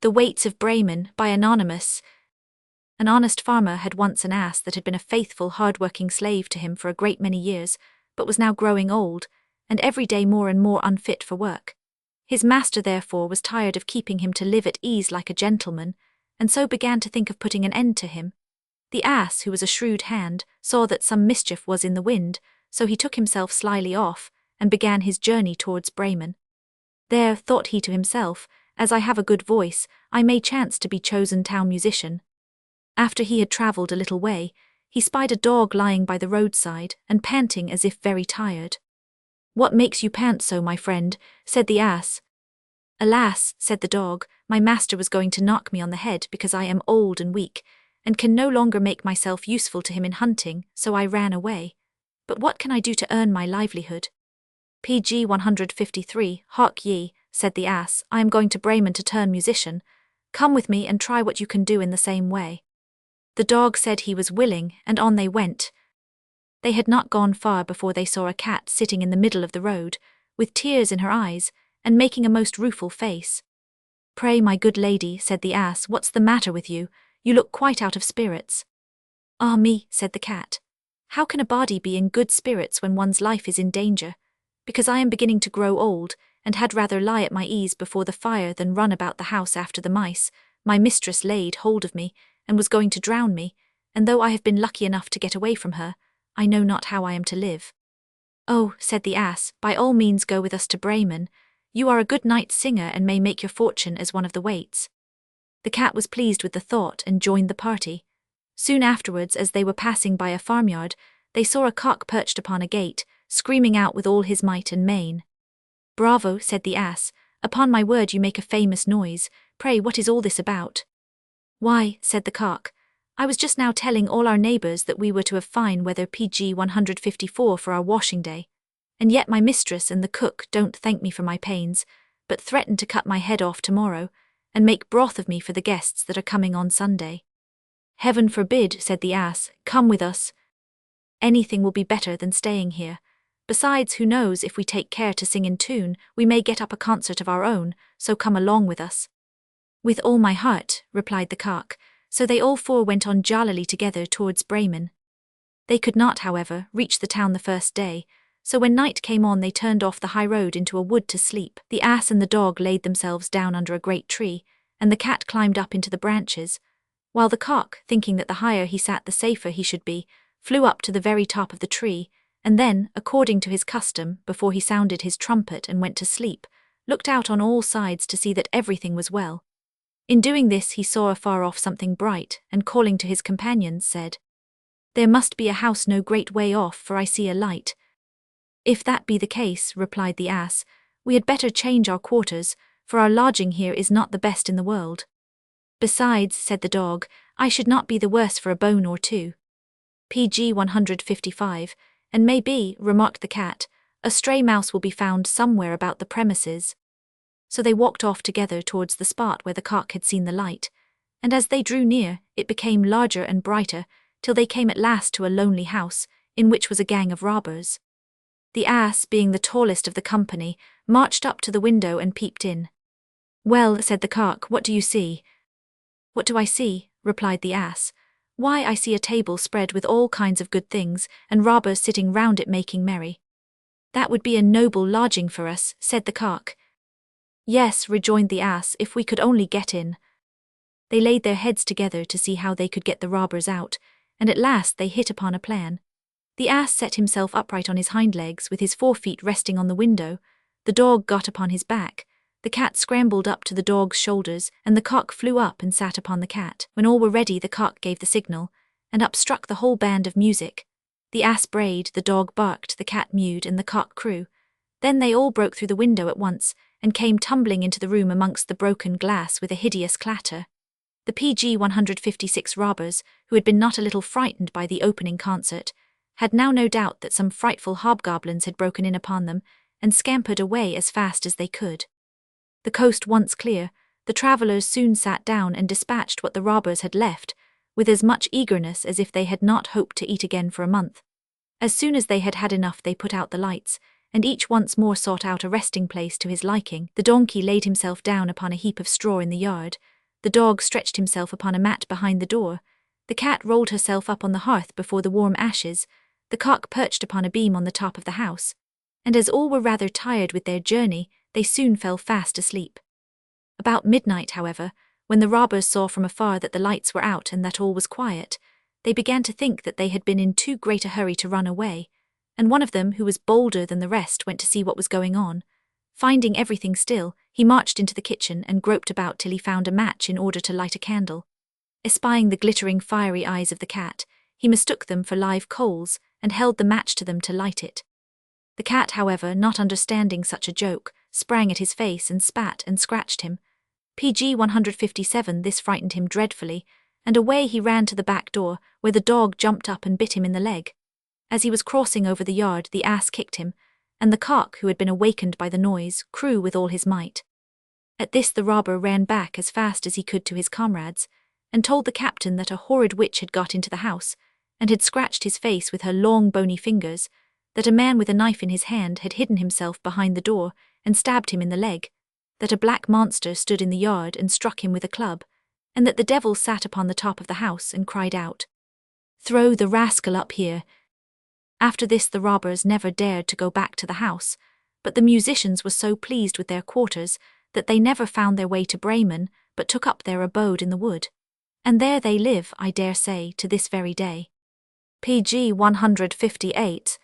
The Waits of Bremen, by Anonymous. An honest farmer had once an ass that had been a faithful, hard-working slave to him for a great many years, but was now growing old, and every day more and more unfit for work. His master, therefore, was tired of keeping him to live at ease like a gentleman, and so began to think of putting an end to him. The ass, who was a shrewd hand, saw that some mischief was in the wind, so he took himself slyly off, and began his journey towards Bremen. There, thought he to himself, as I have a good voice, I may chance to be chosen town musician. After he had travelled a little way, he spied a dog lying by the roadside, and panting as if very tired. "What makes you pant so, my friend?" said the ass. "Alas," said the dog, "my master was going to knock me on the head because I am old and weak, and can no longer make myself useful to him in hunting, so I ran away. But what can I do to earn my livelihood?" PG 153, "Hark ye," said the ass, "I am going to Bremen to turn musician. Come with me and try what you can do in the same way." The dog said he was willing, and on they went. They had not gone far before they saw a cat sitting in the middle of the road, with tears in her eyes, and making a most rueful face. "Pray, my good lady," said the ass, "what's the matter with you? You look quite out of spirits." "Ah me," said the cat. "How can a body be in good spirits when one's life is in danger? Because I am beginning to grow old, and had rather lie at my ease before the fire than run about the house after the mice. My mistress laid hold of me, and was going to drown me, and though I have been lucky enough to get away from her, I know not how I am to live." "Oh," said the ass, "by all means go with us to Bremen. You are a good night singer and may make your fortune as one of the waits." The cat was pleased with the thought and joined the party. Soon afterwards, as they were passing by a farmyard, they saw a cock perched upon a gate, screaming out with all his might and main. "Bravo," said the ass, "upon my word you make a famous noise. Pray, what is all this about?" "Why," said the cock, "I was just now telling all our neighbours that we were to have fine weather PG 154 for our washing day, and yet my mistress and the cook don't thank me for my pains, but threaten to cut my head off tomorrow, and make broth of me for the guests that are coming on Sunday." "Heaven forbid," said the ass, "come with us. Anything will be better than staying here. Besides, who knows, if we take care to sing in tune, we may get up a concert of our own, so come along with us." "With all my heart," replied the cock, so they all four went on jollily together towards Bremen. They could not, however, reach the town the first day, so when night came on they turned off the high road into a wood to sleep. The ass and the dog laid themselves down under a great tree, and the cat climbed up into the branches, while the cock, thinking that the higher he sat the safer he should be, flew up to the very top of the tree, and then, according to his custom, before he sounded his trumpet and went to sleep, looked out on all sides to see that everything was well. In doing this he saw afar off something bright, and calling to his companions said, "There must be a house no great way off, for I see a light." "If that be the case," replied the ass, "we had better change our quarters, for our lodging here is not the best in the world." "Besides," said the dog, "I should not be the worse for a bone or two." PG 155, "And may be," remarked the cat, "a stray mouse will be found somewhere about the premises." So they walked off together towards the spot where the cock had seen the light, and as they drew near, it became larger and brighter, till they came at last to a lonely house, in which was a gang of robbers. The ass, being the tallest of the company, marched up to the window and peeped in. "Well," said the cock, "what do you see?" "What do I see?" replied the ass. "Why, I see a table spread with all kinds of good things, and robbers sitting round it making merry." "That would be a noble lodging for us," said the cock. "Yes," rejoined the ass, "if we could only get in." They laid their heads together to see how they could get the robbers out, and at last they hit upon a plan. The ass set himself upright on his hind legs with his forefeet resting on the window, the dog got upon his back, the cat scrambled up to the dog's shoulders, and the cock flew up and sat upon the cat. When all were ready, the cock gave the signal, and up struck the whole band of music. The ass brayed, the dog barked, the cat mewed, and the cock crew. Then they all broke through the window at once, and came tumbling into the room amongst the broken glass with a hideous clatter. The PG 156 robbers, who had been not a little frightened by the opening concert, had now no doubt that some frightful hobgoblins had broken in upon them, and scampered away as fast as they could. The coast once clear, the travellers soon sat down and dispatched what the robbers had left, with as much eagerness as if they had not hoped to eat again for a month. As soon as they had had enough they put out the lights, and each once more sought out a resting place to his liking. The donkey laid himself down upon a heap of straw in the yard, the dog stretched himself upon a mat behind the door, the cat rolled herself up on the hearth before the warm ashes, the cock perched upon a beam on the top of the house, and as all were rather tired with their journey, they soon fell fast asleep. About midnight, however, when the robbers saw from afar that the lights were out and that all was quiet, they began to think that they had been in too great a hurry to run away, and one of them, who was bolder than the rest, went to see what was going on. Finding everything still, he marched into the kitchen and groped about till he found a match in order to light a candle. Espying the glittering fiery eyes of the cat, he mistook them for live coals and held the match to them to light it. The cat, however, not understanding such a joke, sprang at his face and spat and scratched him. PG 157. This frightened him dreadfully, and away he ran to the back door, where the dog jumped up and bit him in the leg. As he was crossing over the yard, the ass kicked him, and the cock, who had been awakened by the noise, crew with all his might. At this the robber ran back as fast as he could to his comrades, and told the captain that a horrid witch had got into the house, and had scratched his face with her long bony fingers, that a man with a knife in his hand had hidden himself behind the door and stabbed him in the leg, that a black monster stood in the yard and struck him with a club, and that the devil sat upon the top of the house and cried out, "Throw the rascal up here." After this the robbers never dared to go back to the house, but the musicians were so pleased with their quarters that they never found their way to Bremen, but took up their abode in the wood. And there they live, I dare say, to this very day. PG 158.